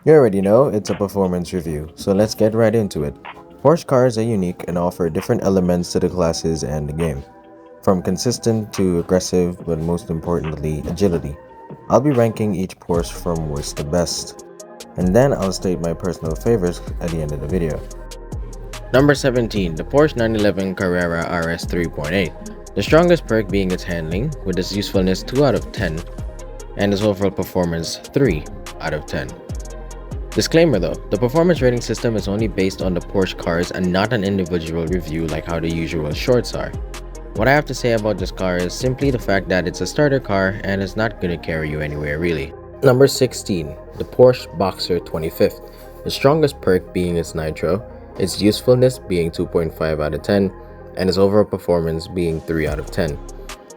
You already know it's a performance review, so let's get right into it. Porsche cars are unique and offer different elements to the classes and the game, from consistent to aggressive, but most importantly, agility. I'll be ranking each Porsche from worst to best, and then I'll state my personal favorites at the end of the video. Number 17, the Porsche 911 Carrera RS 3.8. The strongest perk being its handling, with its usefulness 2 out of 10, and its overall performance 3 out of 10. Disclaimer though, the performance rating system is only based on the Porsche cars and not an individual review like how the usual shorts are. What I have to say about this car is simply the fact that it's a starter car and it's not gonna carry you anywhere really. Number 16, the Porsche Boxer 25th. The strongest perk being its nitro, its usefulness being 2.5 out of 10, and its overall performance being 3 out of 10.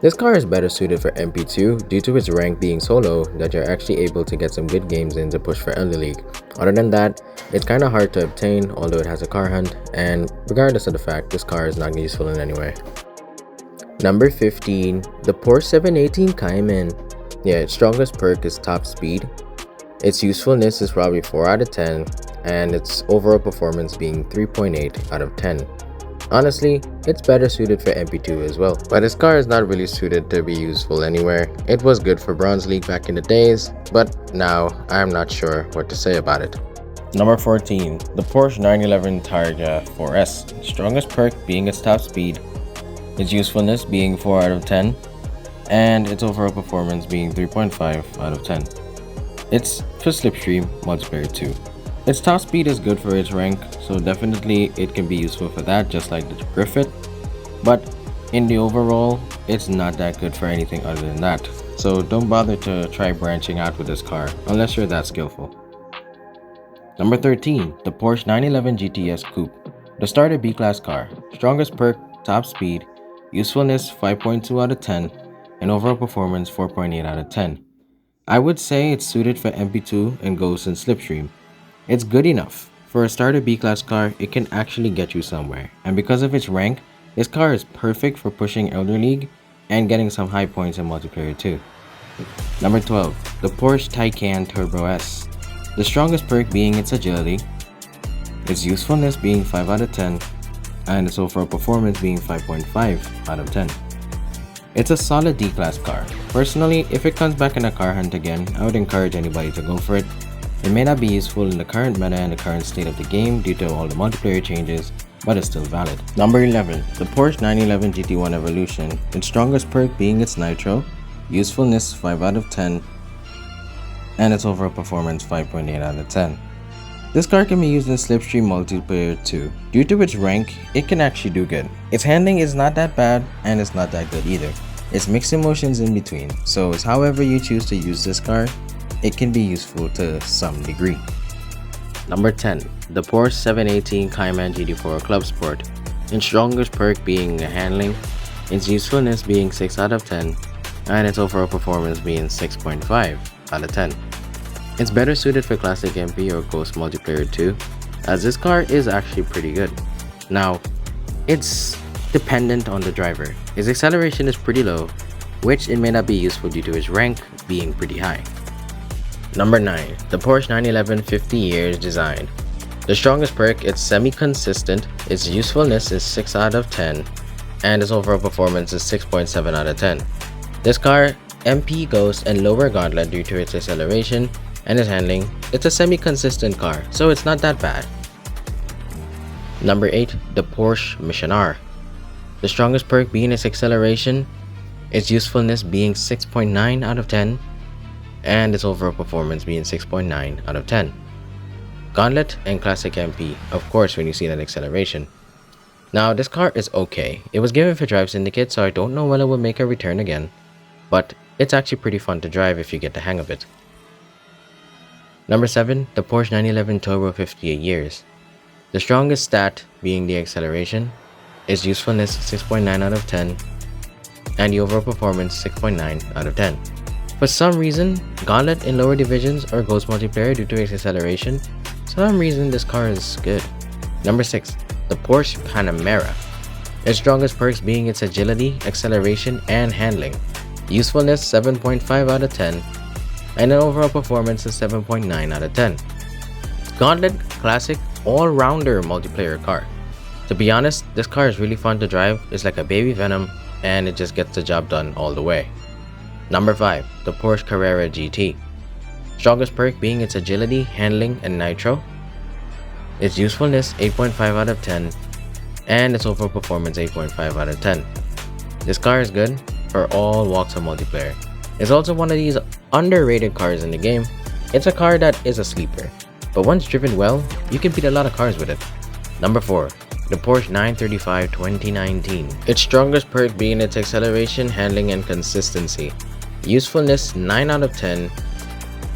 This car is better suited for MP2 due to its rank being so low that you're actually able to get some good games in to push for early league. Other than that, it's kinda hard to obtain although it has a car hunt, and regardless of the fact, this car is not useful in any way. Number 15, the Porsche 718 Cayman. Yeah, its strongest perk is top speed. Its usefulness is probably 4 out of 10, and its overall performance being 3.8 out of 10. Honestly, it's better suited for MP2 as well, but this car is not really suited to be useful anywhere. It was good for Bronze League back in the days, but now I'm not sure what to say about it. Number 14, the Porsche 911 Targa 4S. Strongest perk being its top speed, its usefulness being 4 out of 10, and its overall performance being 3.5 out of 10. It's for Slipstream Multiplayer 2. Its top speed is good for its rank, so definitely it can be useful for that just like the Griffith, but in the overall, it's not that good for anything other than that. So don't bother to try branching out with this car unless you're that skillful. Number 13, the Porsche 911 GTS Coupe. The starter B-Class car. Strongest perk, top speed, usefulness 5.2 out of 10, and overall performance 4.8 out of 10. I would say it's suited for MP2 and Ghost and Slipstream. It's good enough. For a starter B-Class car, it can actually get you somewhere, and because of its rank, this car is perfect for pushing Elder League and getting some high points in multiplayer too. Number 12, the Porsche Taycan Turbo S. The strongest perk being its agility, its usefulness being 5 out of 10, and its overall performance being 5.5 out of 10. It's a solid D-Class car. Personally, if it comes back in a car hunt again, I would encourage anybody to go for it. It may not be useful in the current meta and the current state of the game due to all the multiplayer changes, but it's still valid. Number 11, the Porsche 911 GT1 Evolution. Its strongest perk being its nitro, usefulness 5 out of 10, and its overall performance 5.8 out of 10. This car can be used in Slipstream Multiplayer too. Due to its rank, it can actually do good. Its handling is not that bad, and it's not that good either. It's mixed emotions in between, so it's however you choose to use this car, it can be useful to some degree. Number 10, the Porsche 718 Cayman GT4 Club Sport. Its strongest perk being the handling, its usefulness being 6 out of 10, and its overall performance being 6.5 out of 10. It's better suited for Classic MP or Ghost Multiplayer 2, as this car is actually pretty good. Now, it's dependent on the driver. Its acceleration is pretty low, which it may not be useful due to its rank being pretty high. Number 9, the Porsche 911 50 Years Design. The strongest perk, it's semi-consistent, its usefulness is 6 out of 10, and its overall performance is 6.7 out of 10. This car, MP, Ghost, and lower Gauntlet due to its acceleration and its handling, it's a semi-consistent car, so it's not that bad. Number 8, the Porsche Mission R. The strongest perk being its acceleration, its usefulness being 6.9 out of 10, and its overall performance being 6.9 out of 10. Gauntlet and Classic MP, of course when you see that acceleration. Now this car is okay. It was given for Drive Syndicate, so I don't know when it will make a return again, but it's actually pretty fun to drive if you get the hang of it. Number 7, the Porsche 911 Turbo 58 Years. The strongest stat being the acceleration, its usefulness 6.9 out of 10, and the overall performance 6.9 out of 10. For some reason, Gauntlet in lower divisions or Ghost Multiplayer due to its acceleration, some reason this car is good. Number 6, the Porsche Panamera. Its strongest perks being its agility, acceleration, and handling. Usefulness 7.5 out of 10, and an overall performance is 7.9 out of 10. Gauntlet Classic all-rounder multiplayer car. To be honest, this car is really fun to drive. It's like a baby Venom and it just gets the job done all the way. Number 5. The Porsche Carrera GT. Strongest perk being its agility, handling, and nitro. Its usefulness 8.5 out of 10 and its overall performance 8.5 out of 10. This car is good for all walks of multiplayer. It's also one of these underrated cars in the game. It's a car that is a sleeper, but once driven well, you can beat a lot of cars with it. Number 4. The Porsche 935 2019. Its strongest perk being its acceleration, handling, and consistency. Usefulness 9 out of 10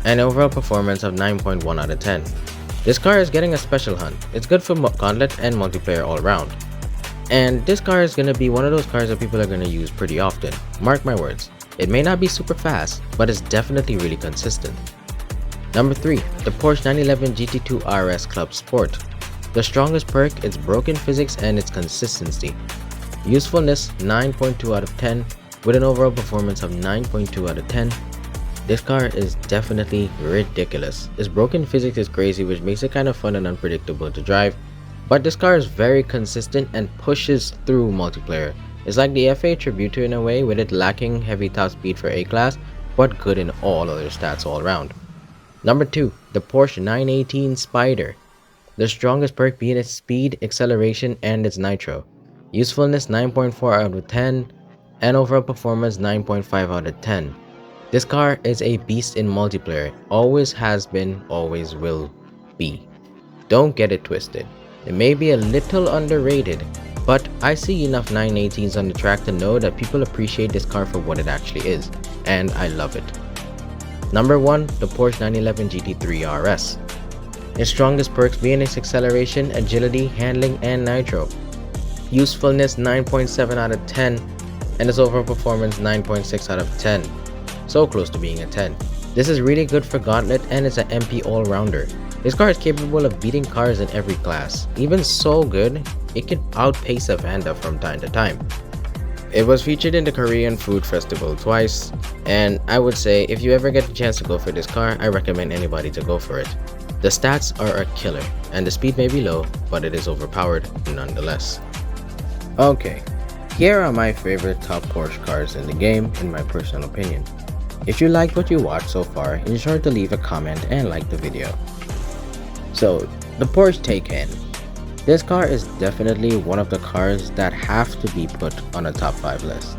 and overall performance of 9.1 out of 10. This car is getting a special hunt. It's good for gauntlet and multiplayer all around. And this car is going to be one of those cars that people are going to use pretty often. Mark my words. It may not be super fast, but it's definitely really consistent. Number 3. The Porsche 911 GT2 RS Club Sport. The strongest perk, its broken physics and its consistency. Usefulness 9.2 out of 10 with an overall performance of 9.2 out of 10. This car is definitely ridiculous. Its broken physics is crazy, which makes it kind of fun and unpredictable to drive. But this car is very consistent and pushes through multiplayer. It's like the FA Tributor in a way, with it lacking heavy top speed for A-Class, but good in all other stats all around. Number 2. The Porsche 918 Spider. The strongest perk being its speed, acceleration, and its nitro. Usefulness 9.4 out of 10, and overall performance 9.5 out of 10. This car is a beast in multiplayer, always has been, always will be. Don't get it twisted. It may be a little underrated, but I see enough 918s on the track to know that people appreciate this car for what it actually is, and I love it. Number 1. The Porsche 911 GT3 RS. Its strongest perks being its acceleration, agility, handling, and nitro. Usefulness 9.7 out of 10, and its overall performance 9.6 out of 10. So close to being a 10. This is really good for gauntlet and it's an MP all-rounder. This car is capable of beating cars in every class. Even so good, it can outpace a Vanda from time to time. It was featured in the Korean Food Festival twice, and I would say if you ever get the chance to go for this car, I recommend anybody to go for it. The stats are a killer, and the speed may be low, but it is overpowered nonetheless. Okay, here are my favorite top Porsche cars in the game in my personal opinion. If you liked what you watched so far, ensure to leave a comment and like the video. So, the Porsche Taycan. This car is definitely one of the cars that have to be put on a top 5 list.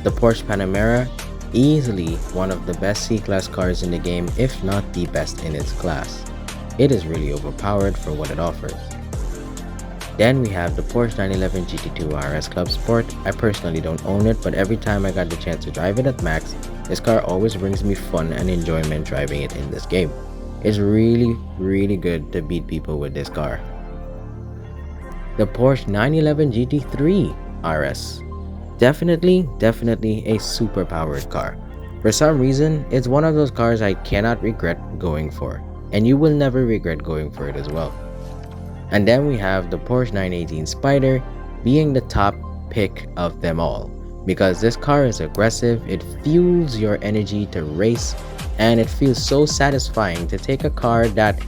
The Porsche Panamera, easily one of the best C-Class cars in the game, if not the best in its class. It is really overpowered for what it offers. Then we have the Porsche 911 GT2 RS Club Sport. I personally don't own it, but every time I got the chance to drive it at max, this car always brings me fun and enjoyment driving it in this game. It's really good to beat people with this car. The Porsche 911 GT3 RS. Definitely a super powered car. For some reason, it's one of those cars I cannot regret going for, and you will never regret going for it as well. And then we have the Porsche 918 Spider being the top pick of them all, because this car is aggressive, it fuels your energy to race, and it feels so satisfying to take a car that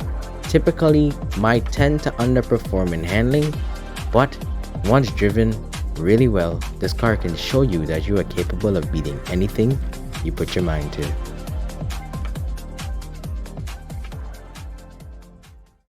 typically might tend to underperform in handling, but once driven really well, this car can show you that you are capable of beating anything you put your mind to.